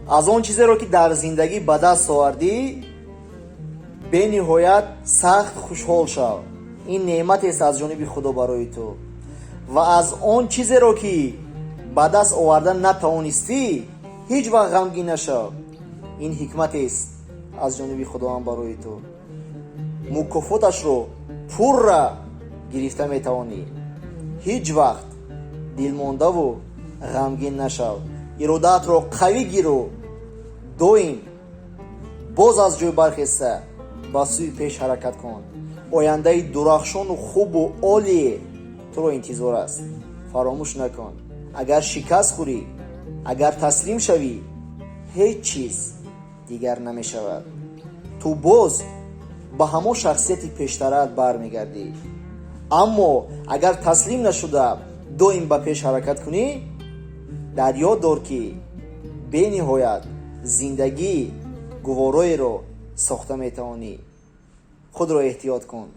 аз он чизеро ки дар зиндагӣ ба даст овардӣ бениҳоят сахт хушҳол шав. ин неъматест аз ҷониби худо барои ту. ва аз он чизеро ки ба даст овардан натавонистӣ ҳеҷ вақт ғамгин нашав. ин ҳикматест аз ҷониби худованд барои ту. мукофоташро пурра гирифта метавонӣ. ҳеҷ вақт дилмондаву ғамгин нашав. иродаатро қавӣ гиру, доим боз аз ҷой бархеста ба сӯи пеш ҳаракат кун. ояндаи дурахшону хубу олие туро интизор аст. фаромӯш накун. агар шикаст хӯрӣ, агар таслим шавӣ, ҳеҷ чиз дигар намешавад. ту боз ба ҳамон шахсияти пештараат бармегардӣ. аммо агар таслим нашуда доим ба пеш ҳаракат кунӣ, дар ёд дор ки бениҳоят зиндагӣ гувороеро сохта метавонӣ. худро эҳтиёт кун.